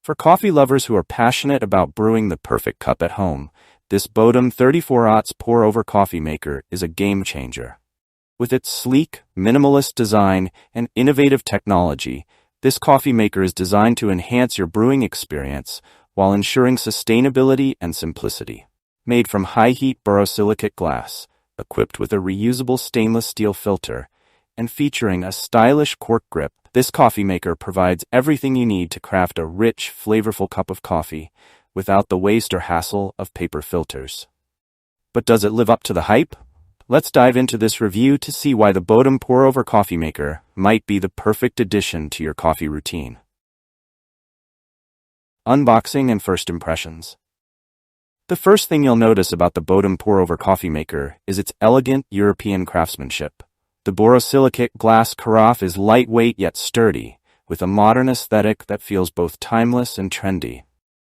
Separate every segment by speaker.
Speaker 1: For coffee lovers who are passionate about brewing the perfect cup at home, this Bodum 34oz pour-over coffee maker is a game-changer. With its sleek, minimalist design and innovative technology, this coffee maker is designed to enhance your brewing experience while ensuring sustainability and simplicity. Made from high-heat borosilicate glass, equipped with a reusable stainless steel filter, and featuring a stylish cork grip, this coffee maker provides everything you need to craft a rich, flavorful cup of coffee without the waste or hassle of paper filters. But does it live up to the hype? Let's dive into this review to see why the Bodum Pour Over coffee maker might be the perfect addition to your coffee routine. Unboxing and first impressions. The first thing you'll notice about the Bodum Pour Over coffee maker is its elegant European craftsmanship. The borosilicate glass carafe is lightweight yet sturdy, with a modern aesthetic that feels both timeless and trendy.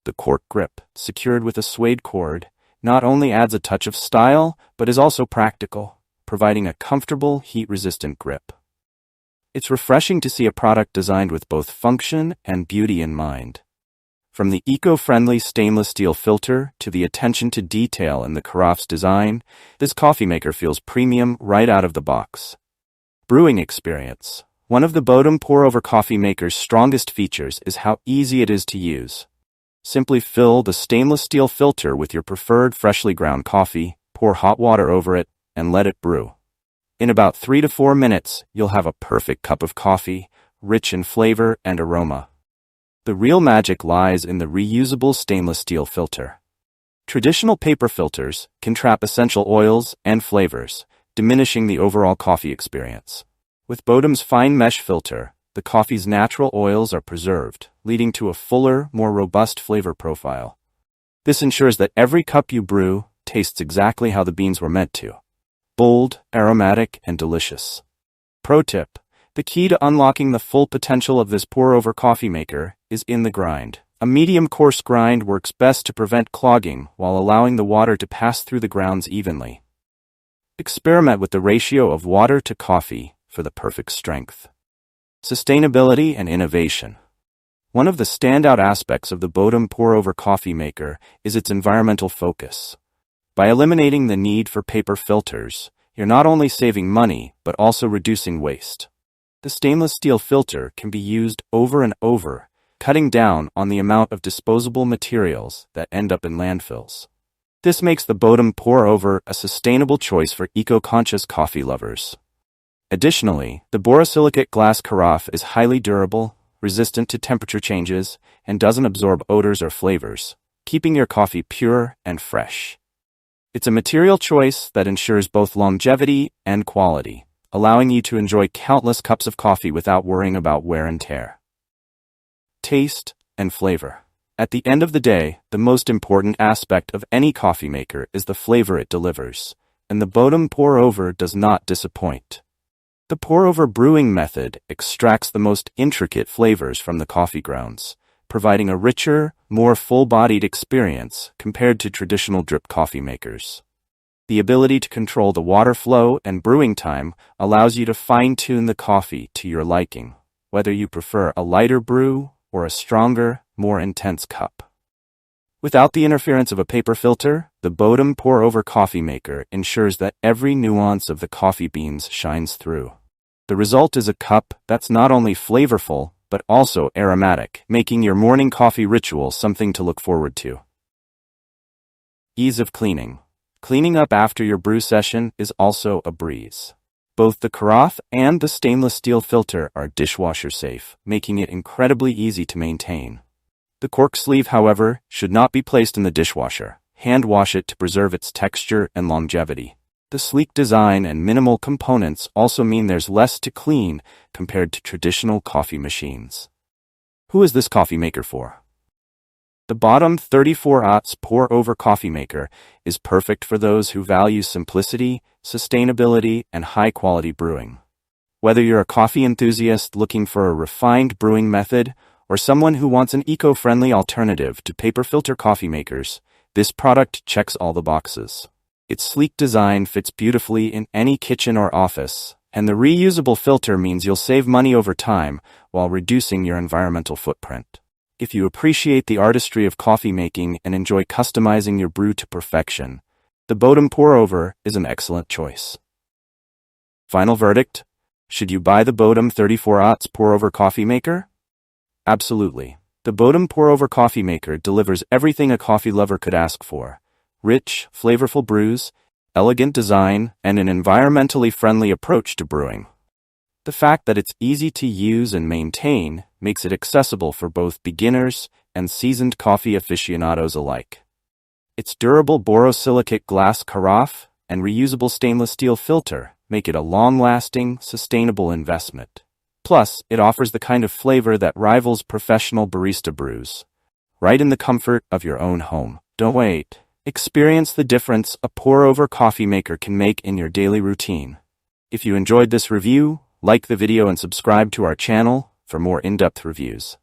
Speaker 1: The cork grip, secured with a suede cord, not only adds a touch of style, but is also practical, providing a comfortable, heat-resistant grip. It's refreshing to see a product designed with both function and beauty in mind. From the eco-friendly stainless steel filter to the attention to detail in the carafe's design, this coffee maker feels premium right out of the box. Brewing experience. One of the Bodum Pour Over coffee maker's strongest features is how easy it is to use. Simply fill the stainless steel filter with your preferred freshly ground coffee, pour hot water over it, and let it brew. In about 3 to 4 minutes, you'll have a perfect cup of coffee, rich in flavor and aroma. The real magic lies in the reusable stainless steel filter. Traditional paper filters can trap essential oils and flavors, diminishing the overall coffee experience. With Bodum's fine mesh filter, the coffee's natural oils are preserved, leading to a fuller, more robust flavor profile. This ensures that every cup you brew tastes exactly how the beans were meant to. Bold, aromatic, and delicious. Pro tip: the key to unlocking the full potential of this pour-over coffee maker is in the grind. A medium coarse grind works best to prevent clogging while allowing the water to pass through the grounds evenly. Experiment with the ratio of water to coffee for the perfect strength. Sustainability and innovation. One of the standout aspects of the Bodum Pour Over coffee maker is its environmental focus. By eliminating the need for paper filters, you're not only saving money, but also reducing waste. The stainless steel filter can be used over and over, cutting down on the amount of disposable materials that end up in landfills. This makes the Bodum Pour Over a sustainable choice for eco-conscious coffee lovers. Additionally, the borosilicate glass carafe is highly durable, resistant to temperature changes, and doesn't absorb odors or flavors, keeping your coffee pure and fresh. It's a material choice that ensures both longevity and quality, allowing you to enjoy countless cups of coffee without worrying about wear and tear. Taste and flavor. At the end of the day, the most important aspect of any coffee maker is the flavor it delivers, and the Bodum Pour Over does not disappoint. The pour-over brewing method extracts the most intricate flavors from the coffee grounds, providing a richer, more full-bodied experience compared to traditional drip coffee makers. The ability to control the water flow and brewing time allows you to fine-tune the coffee to your liking, whether you prefer a lighter brew or a stronger, more intense cup. Without the interference of a paper filter, the Bodum Pour Over coffee maker ensures that every nuance of the coffee beans shines through. The result is a cup that's not only flavorful, but also aromatic, making your morning coffee ritual something to look forward to. Ease of cleaning. Cleaning up after your brew session is also a breeze. Both the carafe and the stainless steel filter are dishwasher safe, making it incredibly easy to maintain. The cork sleeve, however, should not be placed in the dishwasher. Hand wash it to preserve its texture and longevity. The sleek design and minimal components also mean there's less to clean compared to traditional coffee machines. Who is this coffee maker for? The Bodum 34oz Pour Over coffee maker is perfect for those who value simplicity, sustainability, and high-quality brewing. Whether you're a coffee enthusiast looking for a refined brewing method or someone who wants an eco-friendly alternative to paper filter coffee makers, this product checks all the boxes. Its sleek design fits beautifully in any kitchen or office, and the reusable filter means you'll save money over time while reducing your environmental footprint. If you appreciate the artistry of coffee making and enjoy customizing your brew to perfection, the Bodum Pour Over is an excellent choice. Final verdict: should you buy the Bodum 34oz Pour Over coffee maker? Absolutely. The Bodum Pour Over coffee maker delivers everything a coffee lover could ask for: rich, flavorful brews, elegant design, and an environmentally friendly approach to brewing. The fact that it's easy to use and maintain makes it accessible for both beginners and seasoned coffee aficionados alike. Its durable borosilicate glass carafe and reusable stainless steel filter make it a long-lasting, sustainable investment. Plus, it offers the kind of flavor that rivals professional barista brews, right in the comfort of your own home. Don't wait. Experience the difference a pour-over coffee maker can make in your daily routine. If you enjoyed this review, like the video and subscribe to our channel for more in-depth reviews.